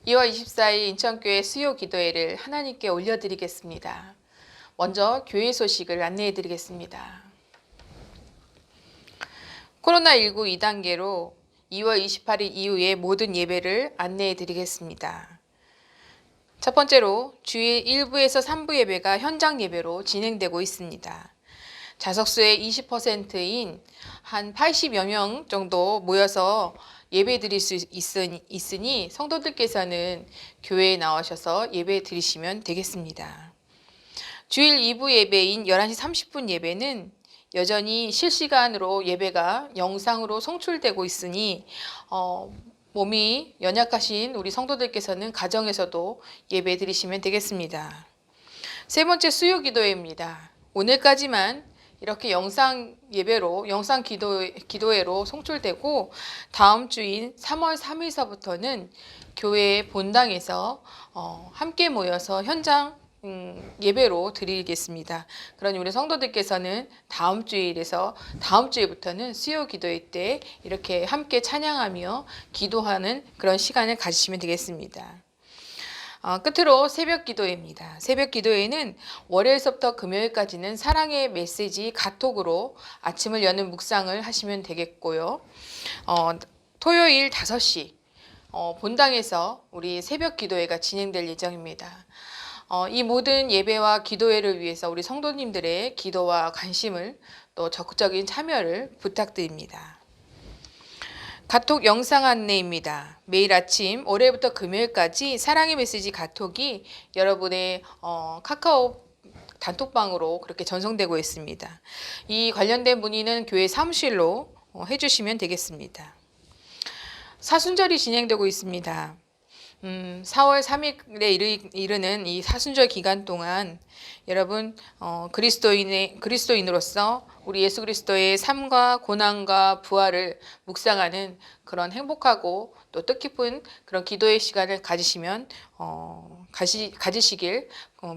2월 24일 인천교회 수요 기도회를 하나님께 올려드리겠습니다. 먼저 교회 소식을 안내해 드리겠습니다. 코로나19 2단계로 2월 28일 이후에 모든 예배를 안내해 드리겠습니다. 첫 번째로 주일 1부에서 3부 예배가 현장 예배로 진행되고 있습니다. 좌석수의 20%인 한 80여 명 정도 모여서 예배 드릴 수 있으니 성도들께서는 교회에 나오셔서 예배 드리시면 되겠습니다. 주일 2부 예배인 11시 30분 예배는 여전히 실시간으로 예배가 영상으로 송출되고 있으니 몸이 연약하신 우리 성도들께서는 가정에서도 예배 드리시면 되겠습니다. 세 번째 수요 기도회입니다. 오늘까지만 이렇게 영상 예배로, 영상 기도회로 송출되고 다음 주인 3월 3일서부터는 교회 본당에서 함께 모여서 현장 예배로 드리겠습니다. 그러니 우리 성도들께서는 다음 주일부터는 수요 기도회 때 이렇게 함께 찬양하며 기도하는 그런 시간을 가지시면 되겠습니다. 끝으로 새벽 기도회입니다. 새벽 기도회는 월요일서부터 금요일까지는 사랑의 메시지 카톡으로 아침을 여는 묵상을 하시면 되겠고요. 토요일 5시 본당에서 우리 새벽 기도회가 진행될 예정입니다. 이 모든 예배와 기도회를 위해서 우리 성도님들의 기도와 관심을 또 적극적인 참여를 부탁드립니다. 카톡 영상 안내입니다. 매일 아침 월요일부터 금요일까지 사랑의 메시지 카톡이 여러분의 카카오 단톡방으로 그렇게 전송되고 있습니다. 이 관련된 문의는 교회 사무실로 해주시면 되겠습니다. 사순절이 진행되고 있습니다. 4월 3일에 이르는 이 사순절 기간 동안 여러분 그리스도인으로서 우리 예수 그리스도의 삶과 고난과 부활을 묵상하는 그런 행복하고 또 뜻깊은 그런 기도의 시간을 가지시길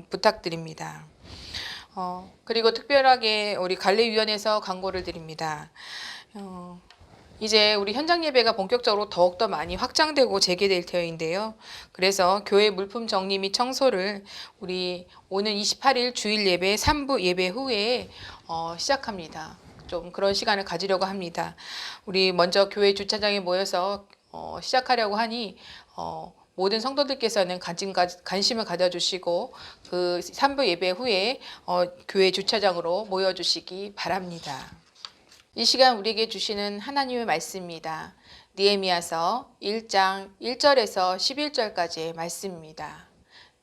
부탁드립니다. 그리고 특별하게 우리 갈례위원회에서 광고를 드립니다. 이제 우리 현장 예배가 본격적으로 더욱더 많이 확장되고 재개될 터인데요. 그래서 교회 물품 정리 및 청소를 우리 오는 28일 주일 예배 3부 예배 후에 시작합니다. 좀 그런 시간을 가지려고 합니다. 우리 먼저 교회 주차장에 모여서 시작하려고 하니 모든 성도들께서는 관심을 가져주시고 그 3부 예배 후에 교회 주차장으로 모여주시기 바랍니다. 이 시간 우리에게 주시는 하나님의 말씀입니다. 느헤미야서 1장 1절에서 11절까지의 말씀입니다.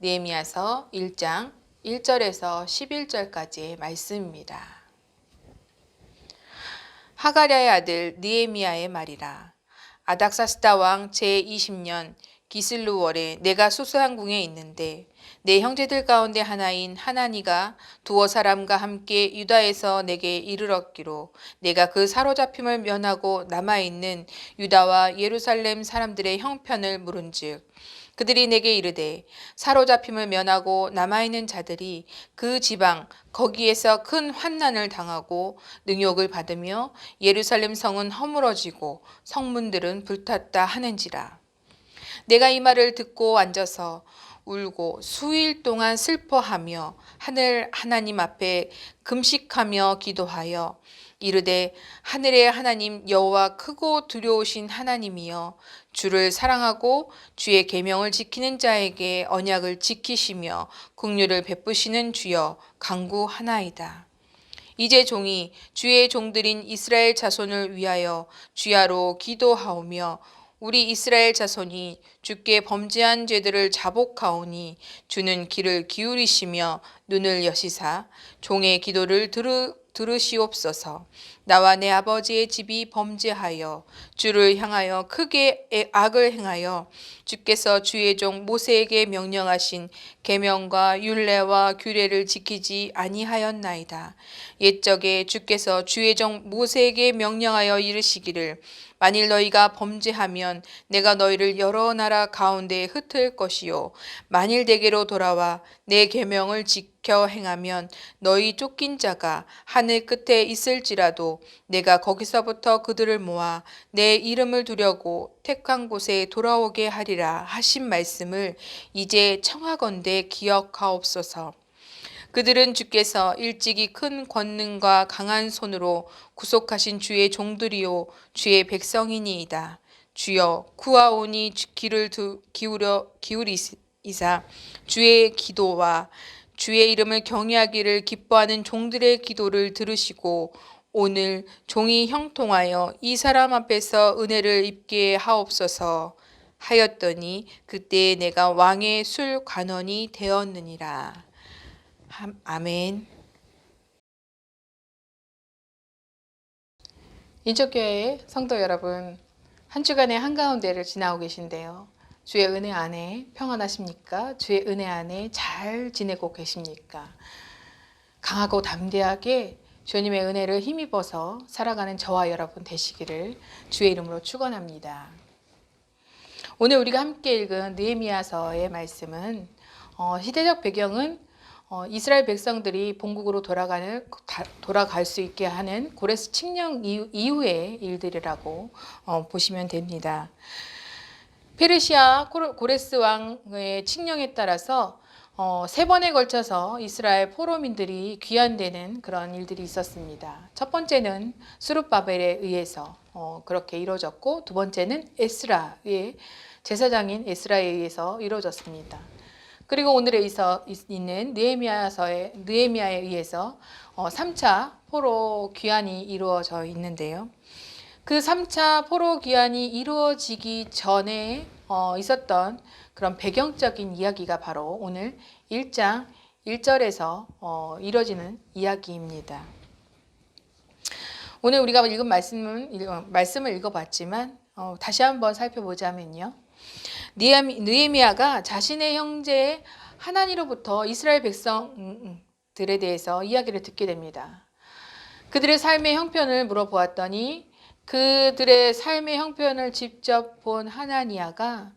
느헤미야서 1장 1절에서 11절까지의 말씀입니다. 하가랴의 아들 느헤미야의 말이라. 아닥사스다 왕 제20년 기슬루월에 내가 수스항궁에 있는데 내 형제들 가운데 하나인 하나니가 두어 사람과 함께 유다에서 내게 이르렀기로 내가 그 사로잡힘을 면하고 남아있는 유다와 예루살렘 사람들의 형편을 물은즉 그들이 내게 이르되 사로잡힘을 면하고 남아있는 자들이 그 지방 거기에서 큰 환난을 당하고 능욕을 받으며 예루살렘 성은 허물어지고 성문들은 불탔다 하는지라. 내가 이 말을 듣고 앉아서 울고 수일 동안 슬퍼하며 하늘 하나님 앞에 금식하며 기도하여 이르되 하늘의 하나님 여호와 크고 두려우신 하나님이여 주를 사랑하고 주의 계명을 지키는 자에게 언약을 지키시며 긍휼을 베푸시는 주여 간구하나이다. 이제 종이 주의 종들인 이스라엘 자손을 위하여 주야로 기도하오며 우리 이스라엘 자손이 주께 범죄한 죄들을 자복하오니 주는 귀를 기울이시며 눈을 여시사 종의 기도를 들으시옵소서. 나와 내 아버지의 집이 범죄하여 주를 향하여 크게 악을 행하여 주께서 주의 종 모세에게 명령하신 계명과 율례와 규례를 지키지 아니하였나이다. 옛적에 주께서 주의 종 모세에게 명령하여 이르시기를 만일 너희가 범죄하면 내가 너희를 여러 나라 가운데 흩을 것이요 만일 내게로 돌아와 내 계명을 지켜 행하면 너희 쫓긴 자가 하늘 끝에 있을지라도 내가 거기서부터 그들을 모아 내 이름을 두려고 택한 곳에 돌아오게 하리라 하신 말씀을 이제 청하건대 기억하옵소서. 그들은 주께서 일찍이 큰 권능과 강한 손으로 구속하신 주의 종들이요 주의 백성이니이다. 주여 구하오니 귀를 기울이사 주의 기도와 주의 이름을 경외하기를 기뻐하는 종들의 기도를 들으시고 오늘 종이 형통하여 이 사람 앞에서 은혜를 입게 하옵소서 하였더니 그때 내가 왕의 술 관원이 되었느니라. 아멘. 인천교회 성도 여러분, 한 주간의 한가운데를 지나고 계신데요. 주의 은혜 안에 평안하십니까? 주의 은혜 안에 잘 지내고 계십니까? 강하고 담대하게 주님의 은혜를 힘입어서 살아가는 저와 여러분 되시기를 주의 이름으로 축원합니다. 오늘 우리가 함께 읽은 느헤미야서의 말씀은 시대적 배경은 이스라엘 백성들이 본국으로 돌아갈 수 있게 하는 고레스 칙령 이후의 일들이라고 보시면 됩니다. 페르시아 고레스 왕의 칙령에 따라서 3번에 걸쳐서 이스라엘 포로민들이 귀환되는 그런 일들이 있었습니다. 첫 번째는 스룹바벨에 의해서 그렇게 이루어졌고, 두 번째는 제사장인 에스라에 의해서 이루어졌습니다. 그리고 오늘에 있는 느헤미야에 의해서 3차 포로 귀환이 이루어져 있는데요. 그 3차 포로 귀환이 이루어지기 전에 있었던 그런 배경적인 이야기가 바로 오늘 1장 1절에서 이루어지는 이야기입니다. 오늘 우리가 읽은 말씀을 읽어봤지만 다시 한번 살펴보자면요. 느헤미야가 자신의 형제 하나니로부터 이스라엘 백성들에 대해서 이야기를 듣게 됩니다. 그들의 삶의 형편을 물어보았더니 그들의 삶의 형편을 직접 본 하나니야가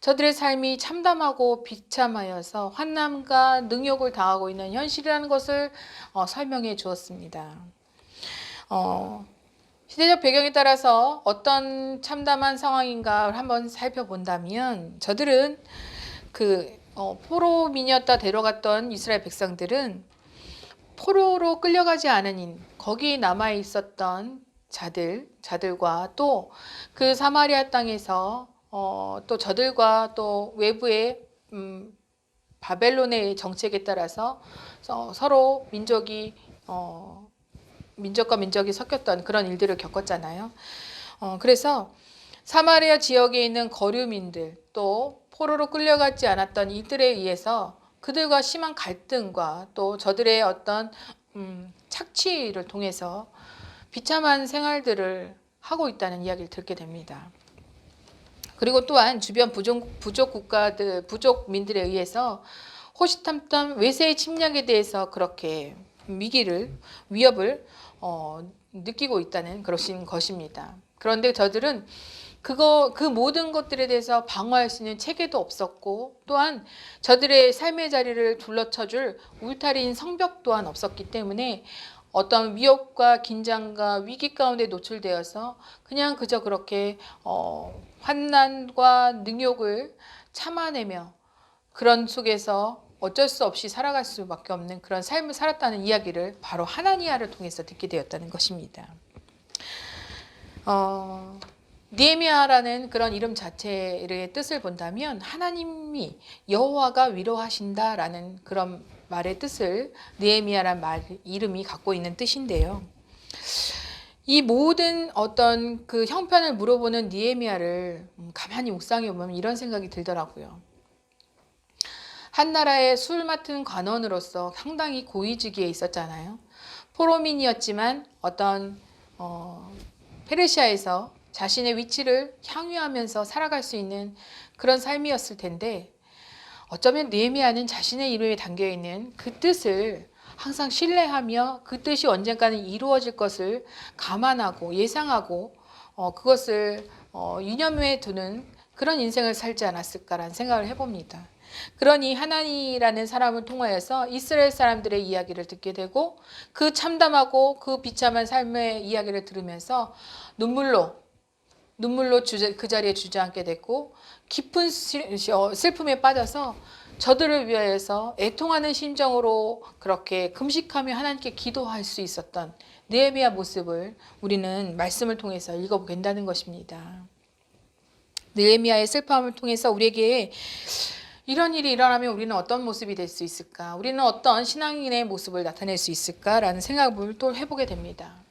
저들의 삶이 참담하고 비참하여서 환난과 능욕을 당하고 있는 현실이라는 것을 설명해 주었습니다. 시대적 배경에 따라서 어떤 참담한 상황인가 한번 살펴본다면 저들은 포로민이었다 데려갔던 이스라엘 백성들은 포로로 끌려가지 않은 거기 남아 있었던 자들과 또 그 사마리아 땅에서 또 저들과 또 외부의 바벨론의 정책에 따라서 서로 민족과 민족이 섞였던 그런 일들을 겪었잖아요. 그래서 사마리아 지역에 있는 거류민들 또 포로로 끌려가지 않았던 이들에 의해서 그들과 심한 갈등과 또 저들의 어떤 착취를 통해서 비참한 생활들을 하고 있다는 이야기를 듣게 됩니다. 그리고 또한 주변 부족민들에 의해서 호시탐탐 외세의 침략에 대해서 그렇게 위협을 느끼고 있다는 그런 것입니다. 그런데 저들은 그 모든 것들에 대해서 방어할 수 있는 체계도 없었고, 또한 저들의 삶의 자리를 둘러쳐줄 울타리인 성벽 또한 없었기 때문에 어떤 위협과 긴장과 위기 가운데 노출되어서 그냥 그저 그렇게 환난과 능욕을 참아내며 그런 속에서 어쩔 수 없이 살아갈 수밖에 없는 그런 삶을 살았다는 이야기를 바로 하나니야를 통해서 듣게 되었다는 것입니다. 느헤미야라는 그런 이름 자체의 뜻을 본다면 하나님이 여호와가 위로하신다라는 그런 말의 뜻을 느헤미야라는 이름이 갖고 있는 뜻인데요. 이 모든 어떤 그 형편을 물어보는 느헤미야를 가만히 묵상해 보면 이런 생각이 들더라고요. 한 나라의 술 맡은 관원으로서 상당히 고위직에 있었잖아요. 포로민이었지만 어떤 페르시아에서 자신의 위치를 향유하면서 살아갈 수 있는 그런 삶이었을 텐데 어쩌면 느헤미야는 자신의 이름에 담겨있는 그 뜻을 항상 신뢰하며 그 뜻이 언젠가는 이루어질 것을 감안하고 예상하고 그것을 유념해 두는 그런 인생을 살지 않았을까라는 생각을 해봅니다. 그러니 하나니라는 사람을 통하여서 이스라엘 사람들의 이야기를 듣게 되고 그 참담하고 그 비참한 삶의 이야기를 들으면서 눈물로 그 자리에 주저앉게 됐고 깊은 슬픔에 빠져서 저들을 위하여서 애통하는 심정으로 그렇게 금식하며 하나님께 기도할 수 있었던 느헤미야 모습을 우리는 말씀을 통해서 읽어보게 된다는 것입니다. 느헤미야의 슬픔을 통해서 우리에게 이런 일이 일어나면 우리는 어떤 모습이 될 수 있을까? 우리는 어떤 신앙인의 모습을 나타낼 수 있을까라는 생각을 또 해보게 됩니다.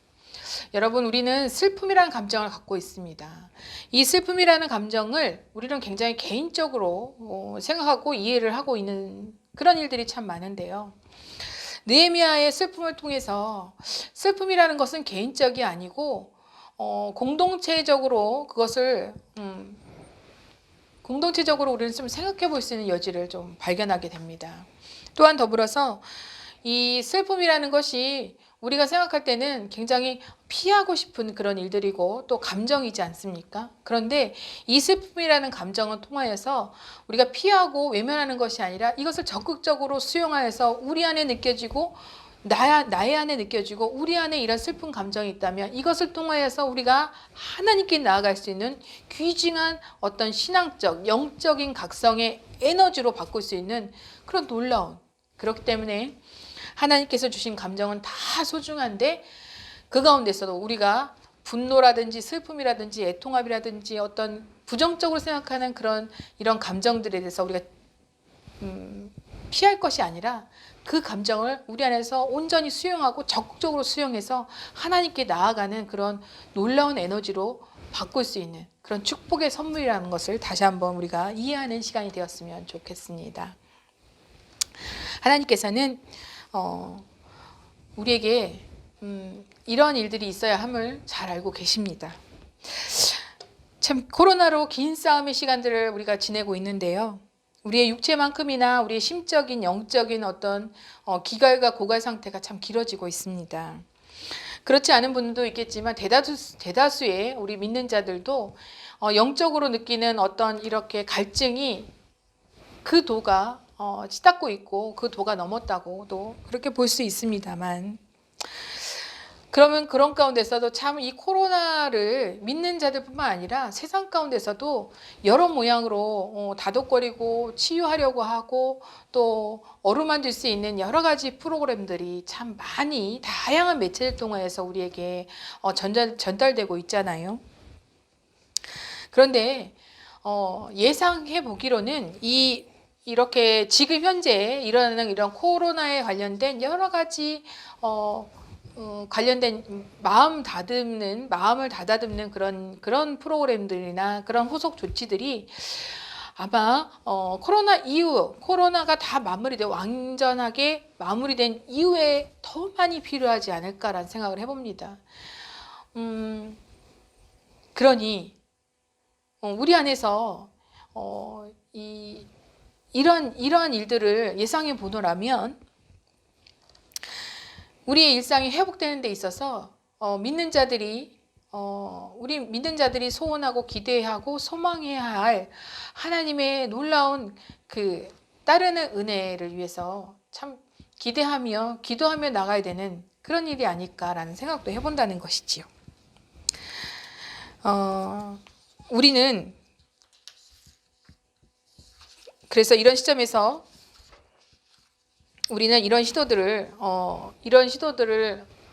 여러분, 우리는 슬픔이라는 감정을 갖고 있습니다. 이 슬픔이라는 감정을 우리는 굉장히 개인적으로 생각하고 이해를 하고 있는 그런 일들이 참 많은데요. 느헤미야의 슬픔을 통해서 슬픔이라는 것은 개인적이 아니고 공동체적으로 그것을 공동체적으로 우리는 좀 생각해 볼 수 있는 여지를 좀 발견하게 됩니다. 또한 더불어서 이 슬픔이라는 것이 우리가 생각할 때는 굉장히 피하고 싶은 그런 일들이고 또 감정이지 않습니까? 그런데 이 슬픔이라는 감정을 통하여서 우리가 피하고 외면하는 것이 아니라 이것을 적극적으로 수용하여서 우리 안에 느껴지고 나의 안에 느껴지고 우리 안에 이런 슬픈 감정이 있다면 이것을 통하여서 우리가 하나님께 나아갈 수 있는 귀중한 어떤 신앙적, 영적인 각성의 에너지로 바꿀 수 있는 그런 놀라운, 그렇기 때문에 하나님께서 주신 감정은 다 소중한데 그 가운데서도 우리가 분노라든지 슬픔이라든지 애통함이라든지 어떤 부정적으로 생각하는 이런 감정들에 대해서 우리가 피할 것이 아니라 그 감정을 우리 안에서 온전히 수용하고 적극적으로 수용해서 하나님께 나아가는 그런 놀라운 에너지로 바꿀 수 있는 그런 축복의 선물이라는 것을 다시 한번 우리가 이해하는 시간이 되었으면 좋겠습니다. 하나님께서는 우리에게 이런 일들이 있어야 함을 잘 알고 계십니다. 참 코로나로 긴 싸움의 시간들을 우리가 지내고 있는데요. 우리의 육체만큼이나 우리의 심적인 영적인 어떤 기갈과 고갈 상태가 참 길어지고 있습니다. 그렇지 않은 분도 있겠지만 대다수의 우리 믿는 자들도 영적으로 느끼는 어떤 이렇게 갈증이 그 도가 치닫고 있고 그 도가 넘었다고도 그렇게 볼 수 있습니다만, 그러면 그런 가운데서도 참 이 코로나를 믿는 자들뿐만 아니라 세상 가운데서도 여러 모양으로 다독거리고 치유하려고 하고 또 어루만질 수 있는 여러 가지 프로그램들이 참 많이 다양한 매체를 통해서 우리에게 전달되고 있잖아요. 그런데 예상해 보기로는 이렇게 지금 현재 일어나는 이런 코로나에 관련된 여러 가지 관련된 마음을 다다듬는 그런 프로그램들이나 그런 후속 조치들이 아마 코로나 이후, 코로나가 다 완전하게 마무리된 이후에 더 많이 필요하지 않을까라는 생각을 해봅니다. 그러니 우리 안에서 이러한 일들을 예상해 보노라면 우리의 일상이 회복되는 데 있어서 우리 믿는 자들이 소원하고 기대하고 소망해야 할 하나님의 놀라운 그 따르는 은혜를 위해서 참 기대하며 기도하며 나가야 되는 그런 일이 아닐까라는 생각도 해본다는 것이지요. 우리는 그래서 이런 시점에서 우리는 이런 시도들을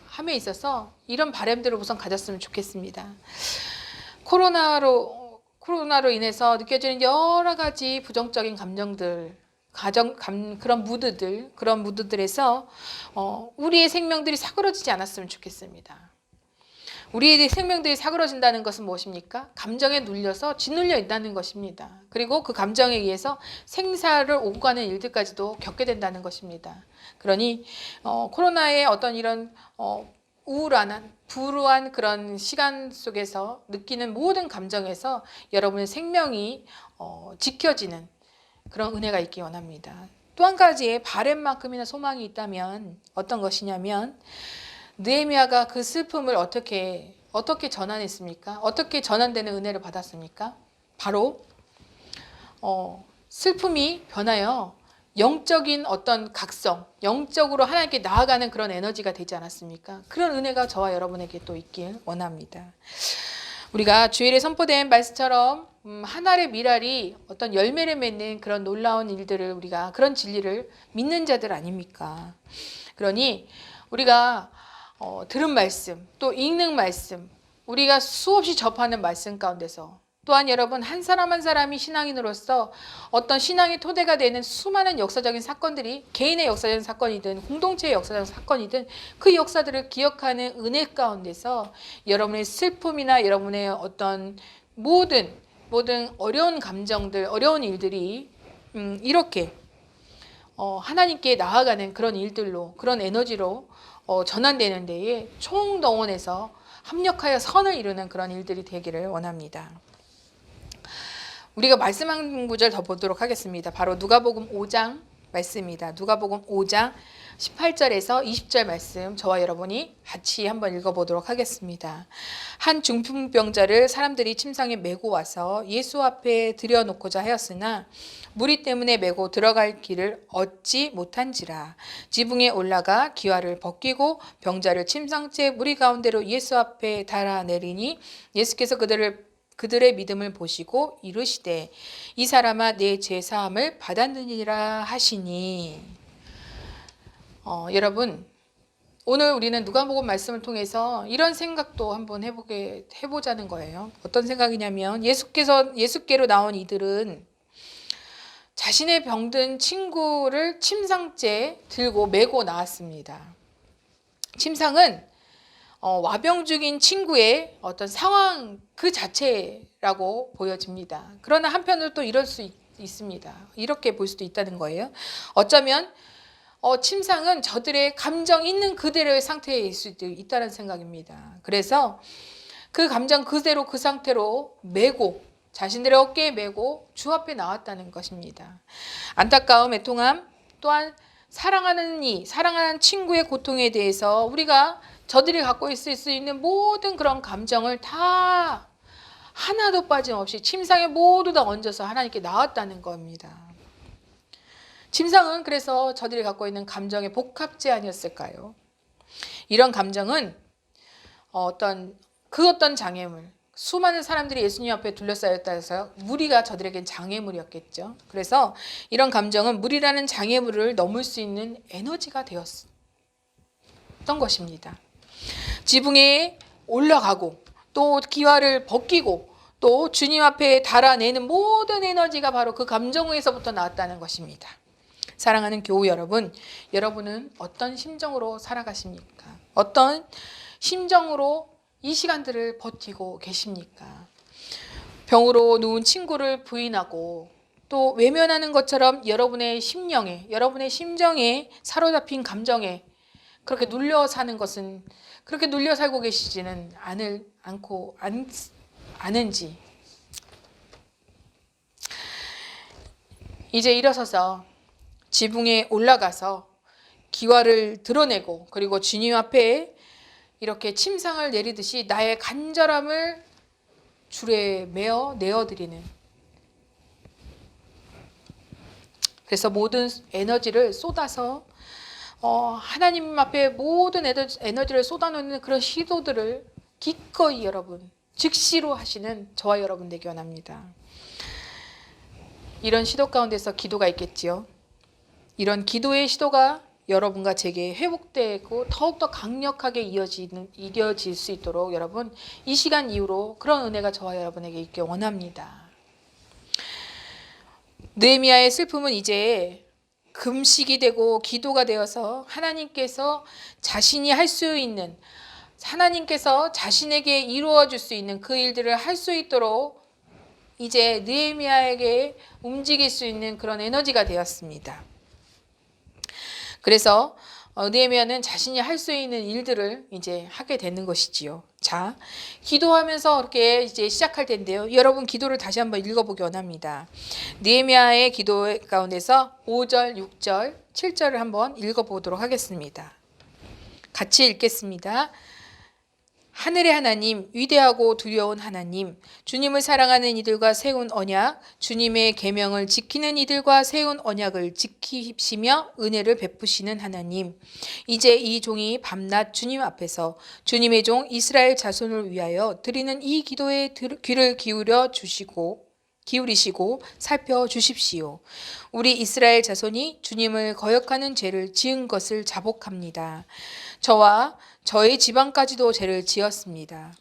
함에 있어서 이런 바람들을 우선 가졌으면 좋겠습니다. 코로나로 인해서 느껴지는 여러 가지 부정적인 감정들, 그런 무드들에서 우리의 생명들이 사그러지지 않았으면 좋겠습니다. 우리의 생명들이 사그러진다는 것은 무엇입니까? 감정에 눌려서 짓눌려 있다는 것입니다. 그리고 그 감정에 의해서 생사를 오고 가는 일들까지도 겪게 된다는 것입니다. 그러니 코로나의 어떤 이런 불우한 그런 시간 속에서 느끼는 모든 감정에서 여러분의 생명이 지켜지는 그런 은혜가 있기 원합니다. 또 한 가지의 바램만큼이나 소망이 있다면 어떤 것이냐면 느헤미야가 그 슬픔을 어떻게 전환했습니까? 어떻게 전환되는 은혜를 받았습니까? 바로 슬픔이 변하여 영적인 어떤 각성, 영적으로 하나님께 나아가는 그런 에너지가 되지 않았습니까? 그런 은혜가 저와 여러분에게 또 있길 원합니다. 우리가 주일에 선포된 말씀처럼 한 알의 밀알이 어떤 열매를 맺는 그런 놀라운 일들을 우리가 그런 진리를 믿는 자들 아닙니까? 그러니 우리가 들은 말씀, 또 읽는 말씀, 우리가 수없이 접하는 말씀 가운데서 또한 여러분 한 사람 한 사람이 신앙인으로서 어떤 신앙의 토대가 되는 수많은 역사적인 사건들이 개인의 역사적인 사건이든 공동체의 역사적인 사건이든 그 역사들을 기억하는 은혜 가운데서 여러분의 슬픔이나 여러분의 어떤 모든 어려운 감정들, 어려운 일들이 이렇게 하나님께 나아가는 그런 일들로, 그런 에너지로 전환되는 데에 총동원해서 합력하여 선을 이루는 그런 일들이 되기를 원합니다. 우리가 말씀 한 구절 더 보도록 하겠습니다. 바로 누가복음 5장 말씀입니다. 누가복음 5장 18절에서 20절 말씀 저와 여러분이 같이 한번 읽어보도록 하겠습니다. 한 중풍병자를 사람들이 침상에 메고 와서 예수 앞에 들여놓고자 하였으나 무리 때문에 메고 들어갈 길을 얻지 못한지라. 지붕에 올라가 기와를 벗기고 병자를 침상째 무리 가운데로 예수 앞에 달아내리니 예수께서 그들의 믿음을 보시고 이르시되 이 사람아 내 죄사함을 받았느니라 하시니. 여러분 오늘 우리는 누가복음 말씀을 통해서 이런 생각도 한번 해보자는 거예요. 어떤 생각이냐면 예수께로 나온 이들은 자신의 병든 친구를 침상째 들고 메고 나왔습니다. 침상은 와병 중인 친구의 어떤 상황 그 자체라고 보여집니다. 그러나 한편으로 또 이럴 수 있습니다. 이렇게 볼 수도 있다는 거예요. 어쩌면 침상은 저들의 감정 있는 그대로의 상태일 수도 있다는 생각입니다. 그래서 그 감정 그대로 그 상태로 메고 자신들의 어깨에 메고 주 앞에 나왔다는 것입니다. 안타까움, 애통함, 또한 사랑하는 친구의 고통에 대해서 우리가 저들이 갖고 있을 수 있는 모든 그런 감정을 다 하나도 빠짐없이 침상에 모두 다 얹어서 하나님께 나왔다는 겁니다. 침상은 그래서 저들이 갖고 있는 감정의 복합제 아니었을까요? 이런 감정은 어떤 장애물, 수많은 사람들이 예수님 앞에 둘러싸였다 해서 무리가 저들에겐 장애물이었겠죠. 그래서 이런 감정은 무리라는 장애물을 넘을 수 있는 에너지가 되었던 것입니다. 지붕에 올라가고 또 기와를 벗기고 또 주님 앞에 달아내는 모든 에너지가 바로 그 감정에서부터 나왔다는 것입니다. 사랑하는 교우 여러분, 여러분은 어떤 심정으로 살아가십니까? 어떤 심정으로 이 시간들을 버티고 계십니까? 병으로 누운 친구를 부인하고 또 외면하는 것처럼 여러분의 심령에, 여러분의 심정에 사로잡힌 감정에 그렇게 눌려 사는 것은 그렇게 눌려 살고 계시지는 않은지 이제 일어서서 지붕에 올라가서 기와를 드러내고 그리고 주님 앞에 이렇게 침상을 내리듯이 나의 간절함을 줄에 매어 내어드리는, 그래서 모든 에너지를 쏟아서 하나님 앞에 모든 에너지를 쏟아놓는 그런 시도들을 기꺼이 여러분 즉시로 하시는 저와 여러분 되기 원합니다. 이런 시도 가운데서 기도가 있겠지요. 이런 기도의 시도가 여러분과 제게 회복되고 더욱더 강력하게 이어질 수 있도록 여러분 이 시간 이후로 그런 은혜가 저와 여러분에게 있길 원합니다. 느헤미야의 슬픔은 이제 금식이 되고 기도가 되어서 하나님께서 자신이 할 수 있는, 하나님께서 자신에게 이루어 줄 수 있는 그 일들을 할 수 있도록 이제 느헤미야에게 움직일 수 있는 그런 에너지가 되었습니다. 그래서 느헤미야는 자신이 할 수 있는 일들을 이제 하게 되는 것이지요. 자, 기도하면서 이렇게 이제 시작할 텐데요. 여러분 기도를 다시 한번 읽어보기 원합니다. 느헤미야의 기도 가운데서 5절, 6절, 7절을 한번 읽어보도록 하겠습니다. 같이 읽겠습니다. 하늘의 하나님, 위대하고 두려운 하나님, 주님을 사랑하는 이들과 세운 언약, 주님의 계명을 지키는 이들과 세운 언약을 지키시며 은혜를 베푸시는 하나님, 이제 이 종이 밤낮 주님 앞에서 주님의 종 이스라엘 자손을 위하여 드리는 이 기도에 귀를 기울이시고 살펴주십시오. 우리 이스라엘 자손이 주님을 거역하는 죄를 지은 것을 자복합니다. 저와 저의 지방까지도 죄를 지었습니다.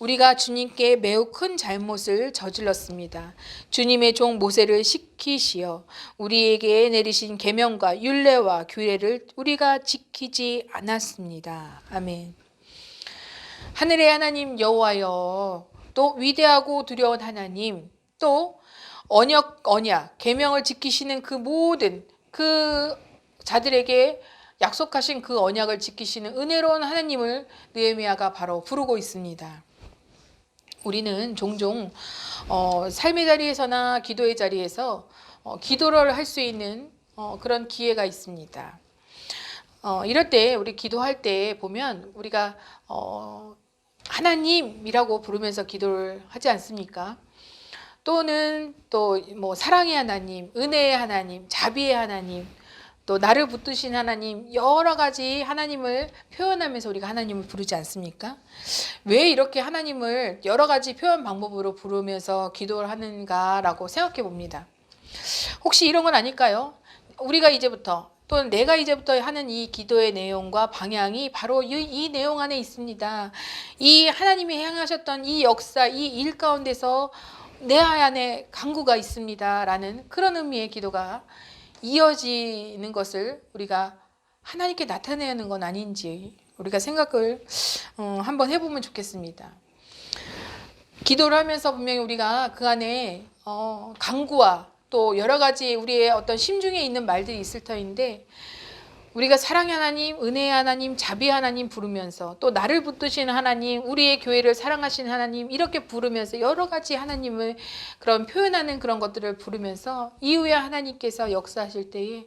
우리가 주님께 매우 큰 잘못을 저질렀습니다. 주님의 종 모세를 시키시어 우리에게 내리신 계명과 율례와 규례를 우리가 지키지 않았습니다. 아멘. 하늘의 하나님 여호와여, 또 위대하고 두려운 하나님, 또 언약, 계명을 지키시는 그 모든 그 자들에게 약속하신 그 언약을 지키시는 은혜로운 하나님을 느헤미야가 바로 부르고 있습니다. 우리는 종종 삶의 자리에서나 기도의 자리에서 기도를 할 수 있는 그런 기회가 있습니다. 이럴 때 우리 기도할 때 보면 우리가 하나님이라고 부르면서 기도를 하지 않습니까? 또는 또 뭐 사랑의 하나님, 은혜의 하나님, 자비의 하나님, 또 나를 붙드신 하나님, 여러 가지 하나님을 표현하면서 우리가 하나님을 부르지 않습니까? 왜 이렇게 하나님을 여러 가지 표현 방법으로 부르면서 기도를 하는가라고 생각해 봅니다. 혹시 이런 건 아닐까요? 우리가 이제부터 또는 내가 이제부터 하는 이 기도의 내용과 방향이 바로 이 내용 안에 있습니다. 이 하나님이 행하셨던 이 역사, 이 일 가운데서 내 안에 간구가 있습니다. 라는 그런 의미의 기도가 이어지는 것을 우리가 하나님께 나타내는 건 아닌지 우리가 생각을 한번 해보면 좋겠습니다. 기도를 하면서 분명히 우리가 그 안에 간구와 또 여러 가지 우리의 어떤 심중에 있는 말들이 있을 터인데, 우리가 사랑의 하나님, 은혜의 하나님, 자비의 하나님 부르면서 또 나를 붙드시는 하나님, 우리의 교회를 사랑하시는 하나님, 이렇게 부르면서 여러 가지 하나님을 그런 표현하는 그런 것들을 부르면서 이후에 하나님께서 역사하실 때에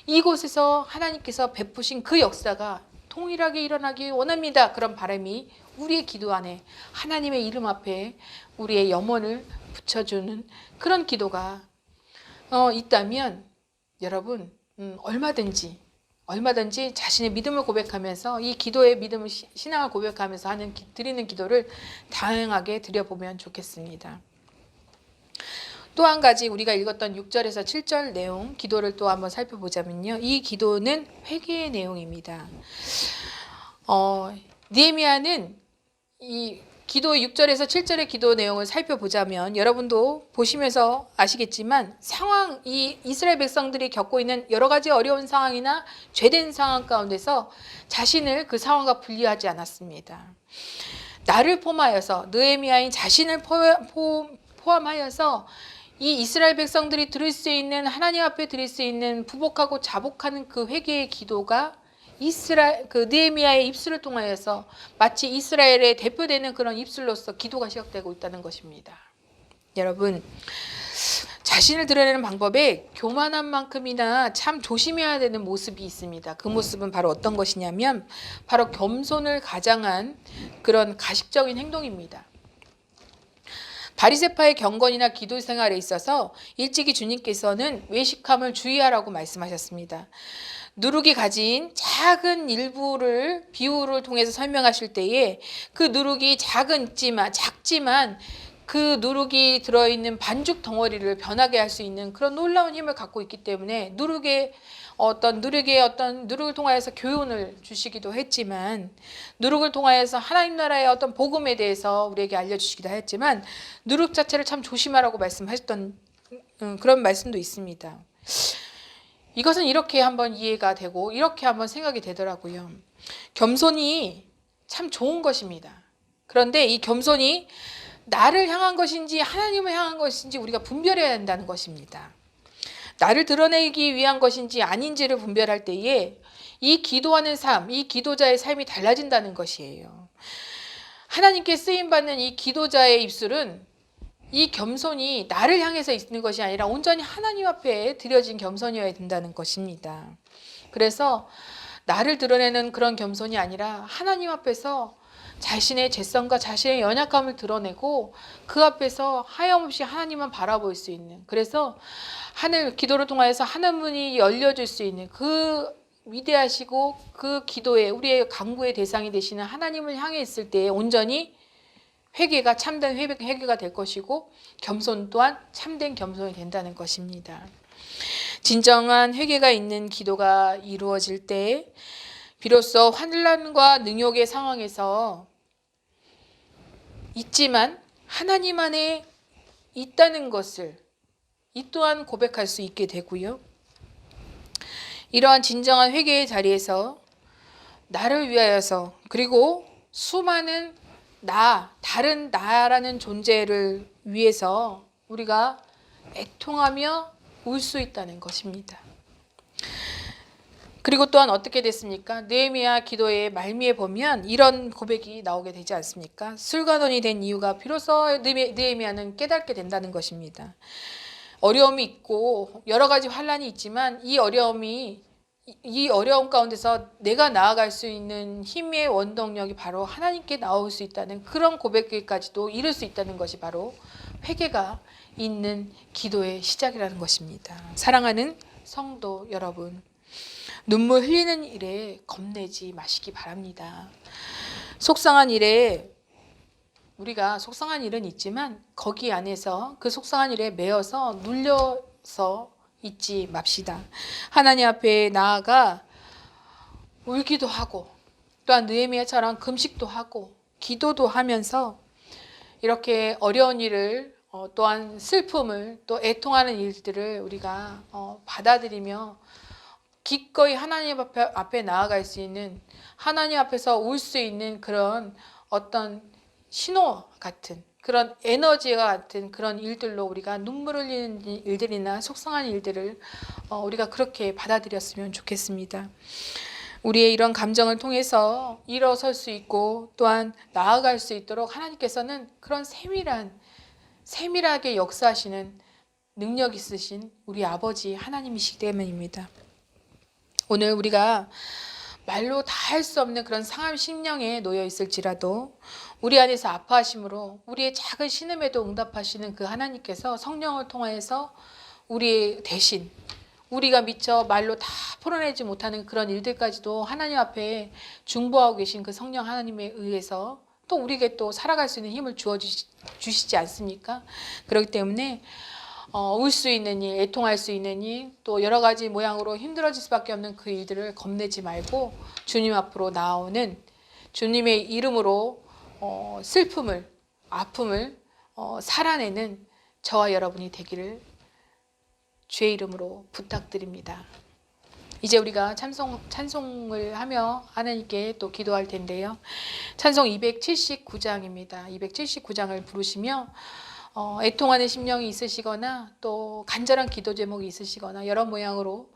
이곳에서 하나님께서 베푸신 그 역사가 동일하게 일어나기 원합니다. 그런 바람이 우리의 기도 안에 하나님의 이름 앞에 우리의 염원을 붙여주는 그런 기도가 있다면 여러분 얼마든지 자신의 믿음을 고백하면서 이 기도의 믿음을 신앙을 고백하면서 드리는 기도를 다양하게 드려보면 좋겠습니다. 또 한 가지 우리가 읽었던 6절에서 7절 내용 기도를 또 한번 살펴보자면요. 이 기도는 회개의 내용입니다. 느헤미야는 이 기도 6절에서 7절의 기도 내용을 살펴보자면 여러분도 보시면서 아시겠지만 이 이스라엘 백성들이 겪고 있는 여러 가지 어려운 상황이나 죄된 상황 가운데서 자신을 그 상황과 분리하지 않았습니다. 나를 포함하여서 느헤미야인 자신을 포함하여서 이 이스라엘 백성들이 드릴 수 있는 하나님 앞에 드릴 수 있는 부복하고 자복하는 그 회개의 기도가 느헤미야의 입술을 통하여서 마치 이스라엘의 대표되는 그런 입술로서 기도가 시작되고 있다는 것입니다. 여러분, 자신을 드러내는 방법에 교만한 만큼이나 참 조심해야 되는 모습이 있습니다. 그 모습은 바로 어떤 것이냐면 바로 겸손을 가장한 그런 가식적인 행동입니다. 바리새파의 경건이나 기도 생활에 있어서 일찍이 주님께서는 외식함을 주의하라고 말씀하셨습니다. 누룩이 가진 작은 일부를 비유를 통해서 설명하실 때에 그 누룩이 작지만 그 누룩이 들어있는 반죽 덩어리를 변하게 할 수 있는 그런 놀라운 힘을 갖고 있기 때문에 누룩을 통하여서 교훈을 주시기도 했지만, 누룩을 통하여서 하나님 나라의 어떤 복음에 대해서 우리에게 알려주시기도 했지만, 누룩 자체를 참 조심하라고 말씀하셨던 그런 말씀도 있습니다. 이것은 이렇게 한번 이해가 되고 이렇게 한번 생각이 되더라고요. 겸손이 참 좋은 것입니다. 그런데 이 겸손이 나를 향한 것인지 하나님을 향한 것인지 우리가 분별해야 한다는 것입니다. 나를 드러내기 위한 것인지 아닌지를 분별할 때에 이 기도하는 삶, 이 기도자의 삶이 달라진다는 것이에요. 하나님께 쓰임받는 이 기도자의 입술은 이 겸손이 나를 향해서 있는 것이 아니라 온전히 하나님 앞에 드려진 겸손이어야 된다는 것입니다. 그래서 나를 드러내는 그런 겸손이 아니라 하나님 앞에서 자신의 죄성과 자신의 연약함을 드러내고 그 앞에서 하염없이 하나님만 바라볼 수 있는, 그래서 기도를 통하여서 하늘문이 열려질 수 있는 그 위대하시고 그 기도에 우리의 간구의 대상이 되시는 하나님을 향해 있을 때 온전히 회개가 참된 회개가 될 것이고 겸손 또한 참된 겸손이 된다는 것입니다. 진정한 회개가 있는 기도가 이루어질 때 비로소 환난과 능욕의 상황에서 있지만 하나님 안에 있다는 것을 이 또한 고백할 수 있게 되고요. 이러한 진정한 회개의 자리에서 나를 위하여서 그리고 수많은 다른 나라는 존재를 위해서 우리가 애통하며 울 수 있다는 것입니다. 그리고 또한 어떻게 됐습니까? 느헤미야 기도의 말미에 보면 이런 고백이 나오게 되지 않습니까? 술관원이 된 이유가 비로소 느헤미야는 깨닫게 된다는 것입니다. 어려움이 있고 여러 가지 환난이 있지만 이 어려움 가운데서 내가 나아갈 수 있는 힘의 원동력이 바로 하나님께 나올 수 있다는 그런 고백까지도 이룰 수 있다는 것이 바로 회개가 있는 기도의 시작이라는 것입니다. 사랑하는 성도 여러분, 눈물 흘리는 일에 겁내지 마시기 바랍니다. 속상한 일에 우리가 속상한 일은 있지만 거기 안에서 그 속상한 일에 매여서 눌려서 잊지 맙시다. 하나님 앞에 나아가 울기도 하고 또한 느헤미야처럼 금식도 하고 기도도 하면서 이렇게 어려운 일을 또한 슬픔을 또 애통하는 일들을 우리가 받아들이며 기꺼이 하나님 앞에 나아갈 수 있는, 하나님 앞에서 울 수 있는 그런 어떤 신호 같은 그런 에너지와 같은 그런 일들로 우리가 눈물 흘리는 일들이나 속상한 일들을 우리가 그렇게 받아들였으면 좋겠습니다. 우리의 이런 감정을 통해서 일어설 수 있고 또한 나아갈 수 있도록 하나님께서는 그런 세밀하게 역사하시는 능력 있으신 우리 아버지 하나님이시기 때문입니다. 오늘 우리가 말로 다 할 수 없는 그런 상함 심령에 놓여 있을지라도 우리 안에서 아파하심으로 우리의 작은 신음에도 응답하시는 그 하나님께서 성령을 통하여서 우리 대신 우리가 미처 말로 다 풀어내지 못하는 그런 일들까지도 하나님 앞에 중보하고 계신 그 성령 하나님에 의해서 또 우리에게 또 살아갈 수 있는 힘을 주시지 않습니까? 그렇기 때문에 울 수 있는 일, 애통할 수 있는 일, 또 여러 가지 모양으로 힘들어질 수밖에 없는 그 일들을 겁내지 말고 주님 앞으로 나오는, 주님의 이름으로 슬픔을, 아픔을 살아내는 저와 여러분이 되기를 주의 이름으로 부탁드립니다. 이제 우리가 찬송을 하며 하나님께 또 기도할 텐데요. 찬송 279장입니다. 279장을 부르시며 애통하는 심령이 있으시거나 또 간절한 기도 제목이 있으시거나 여러 모양으로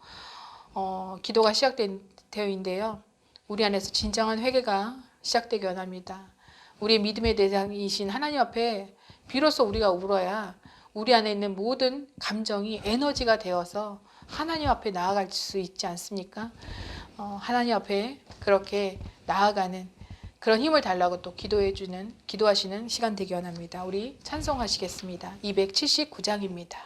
기도가 시작되어 있는데요. 우리 안에서 진정한 회개가 시작되기 원합니다. 우리의 믿음의 대상이신 하나님 앞에 비로소 우리가 울어야 우리 안에 있는 모든 감정이 에너지가 되어서 하나님 앞에 나아갈 수 있지 않습니까? 하나님 앞에 그렇게 나아가는 그런 힘을 달라고 또 기도하시는 시간 되기 원합니다. 우리 찬송하시겠습니다. 279장입니다.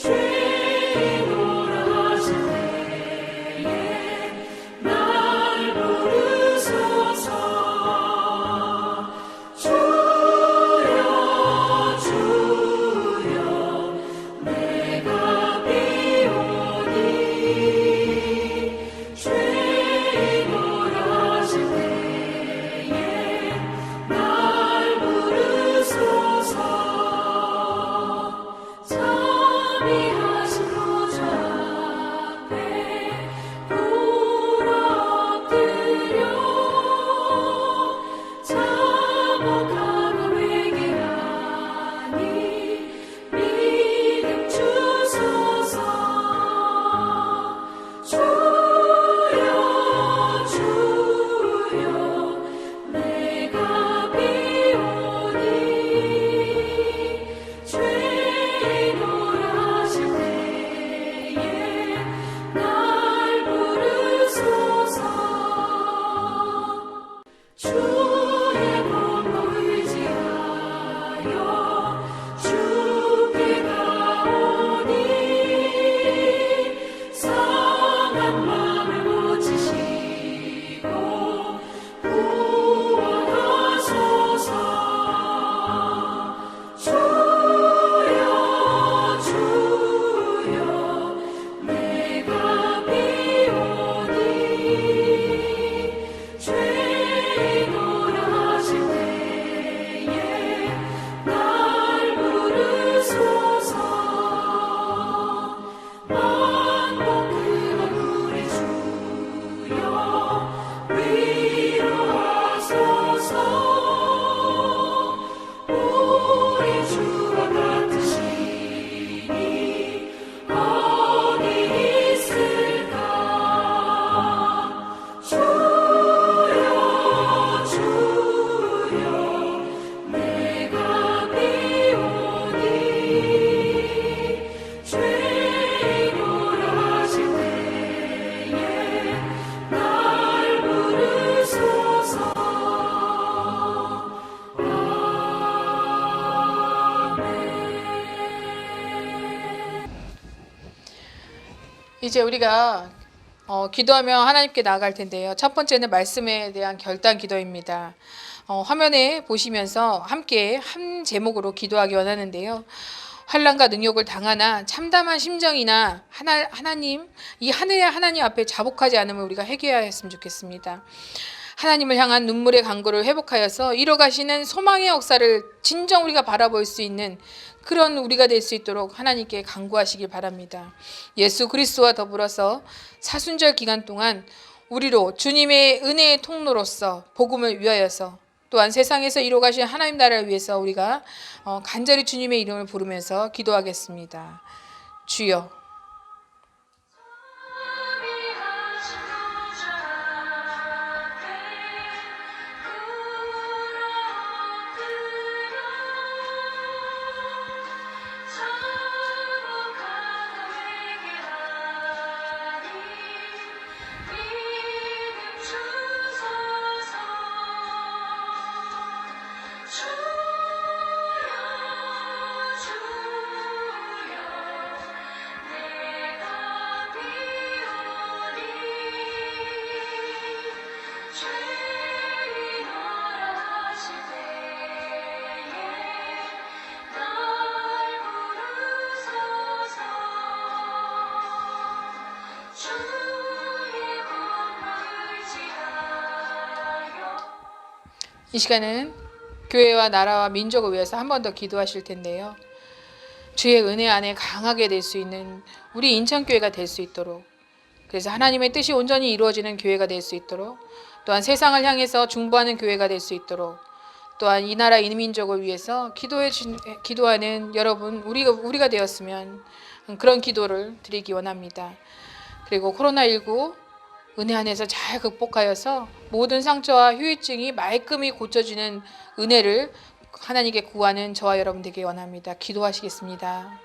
주의 이제 우리가 기도하며 하나님께 나아갈 텐데요. 첫 번째는 말씀에 대한 결단 기도입니다. 화면에 보시면서 함께 한 제목으로 기도하기 원하는데요. 환난과 능욕을 당하나 참담한 심정이나 하나님, 이 하늘의 하나님 앞에 자복하지 않으면 우리가 회개해야 했으면 좋겠습니다. 하나님을 향한 눈물의 간구를 회복하여서 이뤄가시는 소망의 역사를 진정 우리가 바라볼 수 있는 그런 우리가 될 수 있도록 하나님께 간구하시길 바랍니다. 예수 그리스도와 더불어서 사순절 기간 동안 우리로 주님의 은혜의 통로로서 복음을 위하여서 또한 세상에서 이루어가신 하나님 나라를 위해서 우리가 간절히 주님의 이름을 부르면서 기도하겠습니다. 주여, 이 시간은 교회와 나라와 민족을 위해서 한 번 더 기도하실 텐데요. 주의 은혜 안에 강하게 될 수 있는 우리 인천교회가 될 수 있도록, 그래서 하나님의 뜻이 온전히 이루어지는 교회가 될 수 있도록, 또한 세상을 향해서 중보하는 교회가 될 수 있도록, 또한 이 나라 이민족을 위해서 기도하는 여러분, 우리가 되었으면 그런 기도를 드리기 원합니다. 그리고 코로나19 은혜 안에서 잘 극복하여서 모든 상처와 후유증이 말끔히 고쳐지는 은혜를 하나님께 구하는 저와 여러분 되게 원합니다. 기도하시겠습니다.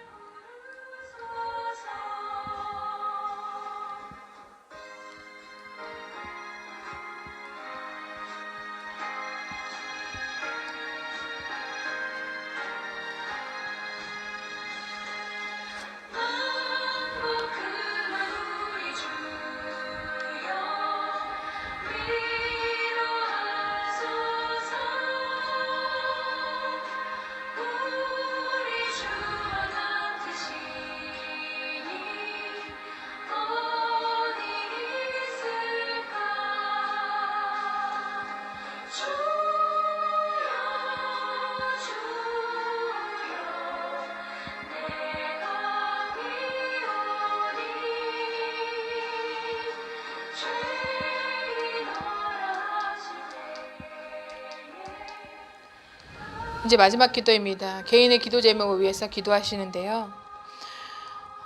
이제 마지막 기도입니다. 개인의 기도 제목을 위해서 기도하시는데요.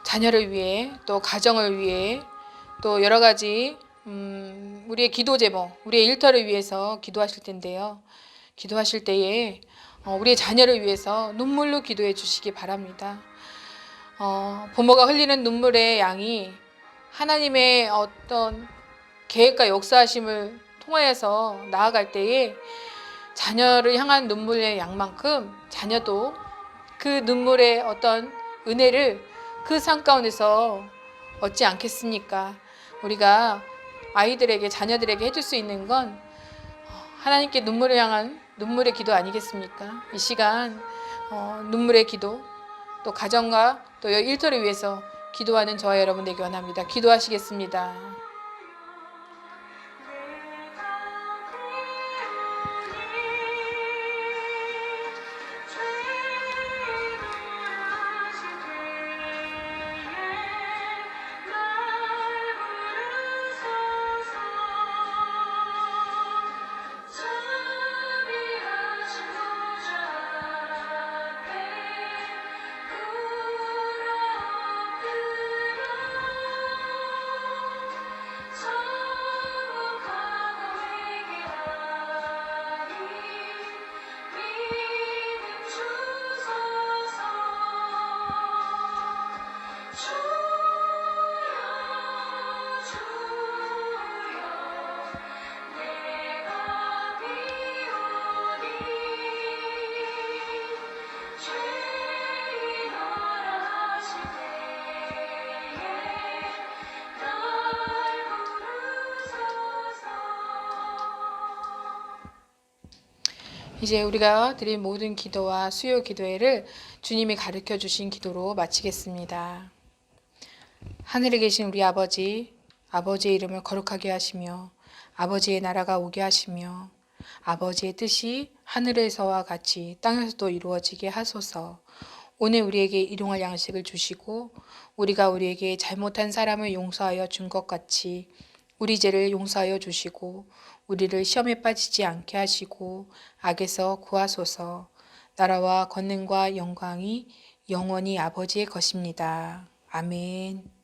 자녀를 위해, 또 가정을 위해, 또 여러 가지 우리의 기도 제목, 우리의 일터를 위해서 기도하실 텐데요. 기도하실 때에 우리의 자녀를 위해서 눈물로 기도해 주시기 바랍니다. 부모가 흘리는 눈물의 양이 하나님의 어떤 계획과 역사하심을 통하여서 나아갈 때에 자녀를 향한 눈물의 양만큼 자녀도 그 눈물의 어떤 은혜를 그 삶 가운데서 얻지 않겠습니까? 우리가 아이들에게, 자녀들에게 해줄 수 있는 건 하나님께 눈물을 향한 눈물의 기도 아니겠습니까? 이 시간 눈물의 기도, 또 가정과 또 일터를 위해서 기도하는 저와 여러분 되기 원합니다. 기도하시겠습니다. 이제 우리가 드린 모든 기도와 수요 기도회를 주님이 가르쳐 주신 기도로 마치겠습니다. 하늘에 계신 우리 아버지, 아버지의 이름을 거룩하게 하시며 아버지의 나라가 오게 하시며 아버지의 뜻이 하늘에서와 같이 땅에서도 이루어지게 하소서. 오늘 우리에게 일용할 양식을 주시고 우리가 우리에게 잘못한 사람을 용서하여 준 것 같이 우리 죄를 용서하여 주시고 우리를 시험에 빠지지 않게 하시고 악에서 구하소서. 나라와 권능과 영광이 영원히 아버지의 것입니다. 아멘.